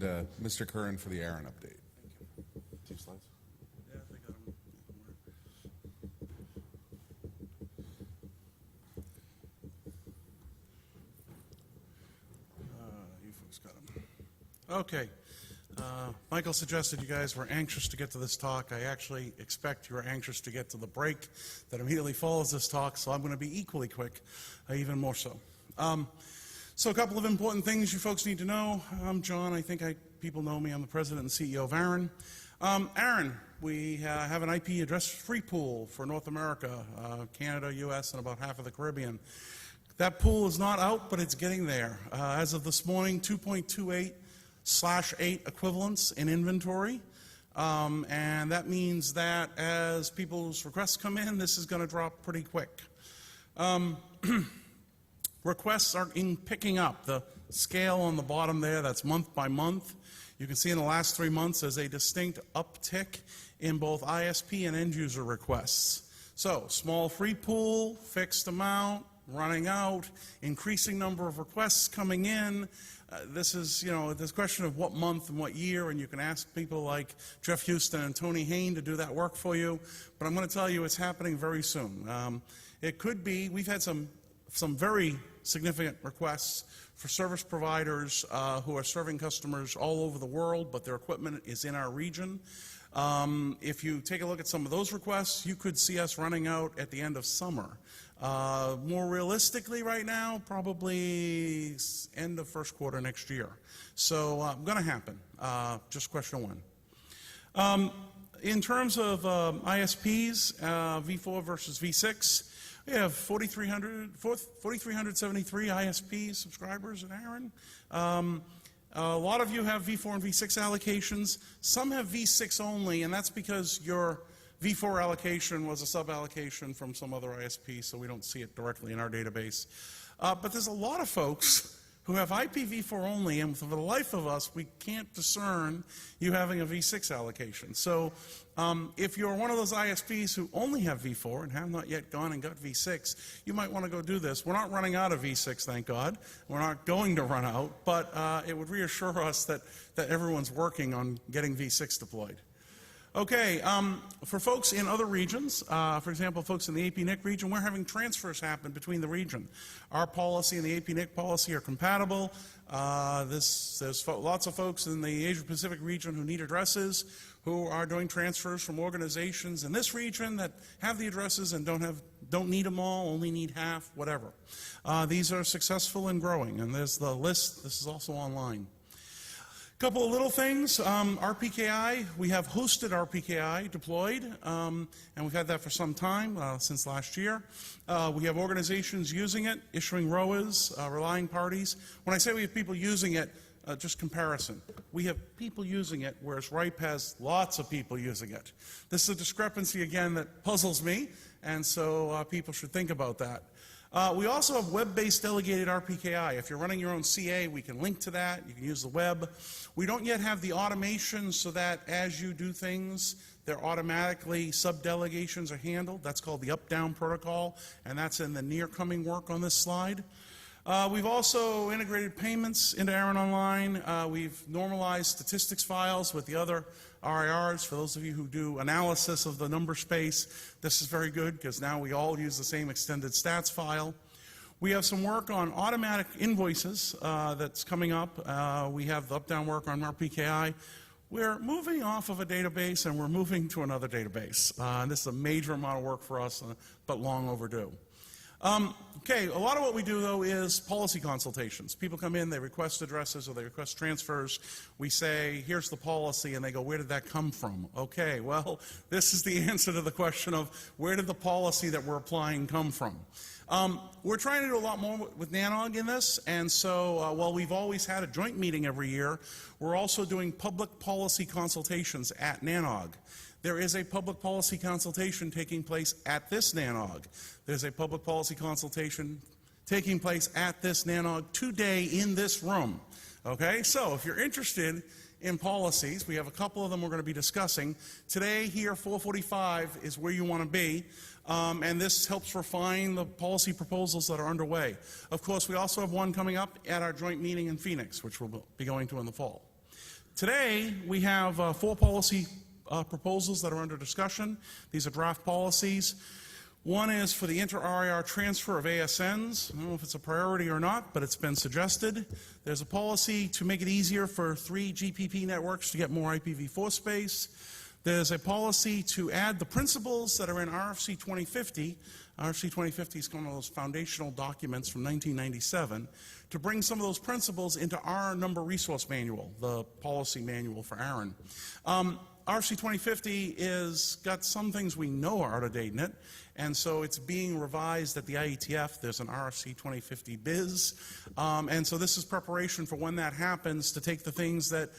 and Mr. Curran for the ARIN update. 2 slides. Yeah, they got them. You folks got them. Okay. Michael suggested you guys were anxious to get to this talk. I actually expect you are anxious to get to the break that immediately follows this talk, so I'm going to be equally quick, even more so. So a couple of important things you folks need to know. I'm John. I think people know me. I'm the president and CEO of ARIN. ARIN, we have an IP address-free pool for North America, Canada, US, and about half of the Caribbean. That pool is not out, but it's getting there. As of this morning, 2.28/8 equivalents in inventory. And that means that as people's requests come in, this is going to drop pretty quick. Requests are picking up. The scale on the bottom there, that's month by month. You can see in the last 3 months there's a distinct uptick in both ISP and end user requests. So small free pool, fixed amount, running out, increasing number of requests coming in. This is, this question of what month and what year, and you can ask people like Jeff Houston and Tony Hain to do that work for you. But I'm going to tell you it's happening very soon. It could be, we've had some very significant requests for service providers who are serving customers all over the world, but their equipment is in our region. If you take a look at some of those requests, you could see us running out at the end of summer. More realistically right now, probably end of first quarter next year. So going to happen, just a question of when. In terms of ISPs, V4 versus V6, we have 4,373 ISP subscribers at ARIN. A lot of you have V4 and V6 allocations. Some have V6 only, and that's because your V4 allocation was a sub-allocation from some other ISP, so we don't see it directly in our database. But there's a lot of folks who have IPv4 only, and for the life of us, we can't discern you having a V6 allocation. So if you're one of those ISPs who only have V4 and have not yet gone and got V6, you might want to go do this. We're not running out of V6, thank God. We're not going to run out, but it would reassure us that everyone's working on getting V6 deployed. Okay, for folks in other regions, for example, folks in the AP-NIC region, we're having transfers happen between the region. Our policy and the AP-NIC policy are compatible. There's lots of folks in the Asia-Pacific region who need addresses, who are doing transfers from organizations in this region that have the addresses and don't need them all, only need half, whatever. These are successful and growing, and there's the list. This is also online. Couple of little things. RPKI, we have hosted RPKI deployed, and we've had that for some time, since last year. We have organizations using it, issuing ROAs, relying parties. When I say we have people using it, just comparison. We have people using it, whereas RIPE has lots of people using it. This is a discrepancy, again, that puzzles me, and so people should think about that. We also have web-based delegated RPKI. If you're running your own CA, we can link to that. You can use the web. We don't yet have the automation so that as you do things, they're automatically sub-delegations are handled. That's called the up-down protocol, and that's in the near-coming work on this slide. We've also integrated payments into ARIN Online. We've normalized statistics files with the other RIRs. For those of you who do analysis of the number space, this is very good because now we all use the same extended stats file. We have some work on automatic invoices that's coming up. We have the up-down work on RPKI. We're moving off of a database and we're moving to another database. This is a major amount of work for us, but long overdue. Okay, a lot of what we do, though, is policy consultations. People come in, they request addresses or they request transfers. We say, here's the policy, and they go, where did that come from? Okay, well, this is the answer to the question of where did the policy that we're applying come from? We're trying to do a lot more with NANOG in this, and so while we've always had a joint meeting every year, we're also doing public policy consultations at NANOG. There is a public policy consultation taking place at this NANOG. There's a public policy consultation taking place at this NANOG today in this room. Okay, so if you're interested in policies, we have a couple of them we're going to be discussing. Today here, 4:45 is where you want to be, and this helps refine the policy proposals that are underway. Of course, we also have one coming up at our joint meeting in Phoenix, which we'll be going to in the fall. Today, we have 4 policy proposals that are under discussion. These are draft policies. One is for the inter-RIR transfer of ASNs. I don't know if it's a priority or not, but it's been suggested. There's a policy to make it easier for 3 GPP networks to get more IPv4 space. There's a policy to add the principles that are in RFC 2050. RFC 2050 is one of those foundational documents from 1997 to bring some of those principles into our number resource manual, the policy manual for ARIN. RFC 2050 is got some things we know are out of date in it, and so it's being revised at the IETF. There's an RFC 2050 biz, and so this is preparation for when that happens to take the things that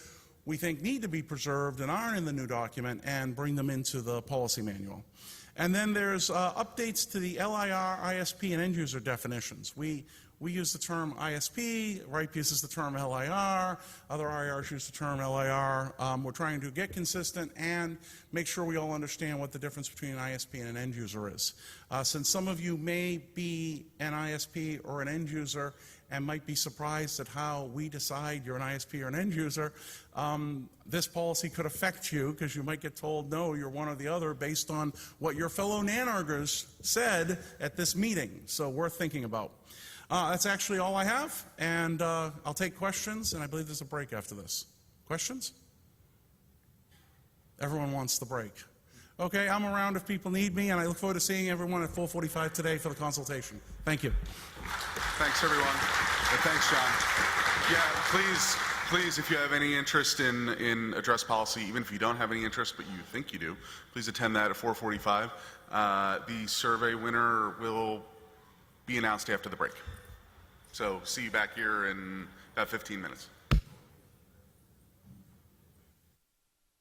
we think need to be preserved and aren't in the new document and bring them into the policy manual. And then there's updates to the LIR, ISP, and end user definitions. We use the term ISP, RIPE uses the term LIR, other IRs use the term LIR. We're trying to get consistent and make sure we all understand what the difference between an ISP and an end user is. Since some of you may be an ISP or an end user and might be surprised at how we decide you're an ISP or an end user, this policy could affect you because you might get told, no, you're one or the other based on what your fellow NANARGers said at this meeting. So worth thinking about. That's actually all I have, and I'll take questions, and I believe there's a break after this. Questions? Everyone wants the break. Okay, I'm around if people need me, and I look forward to seeing everyone at 4:45 today for the consultation. Thank you. Thanks, everyone. Thanks, John. Yeah, please, if you have any interest in address policy, even if you don't have any interest but you think you do, please attend that at 4:45. The survey winner will be announced after the break. So see you back here in about 15 minutes.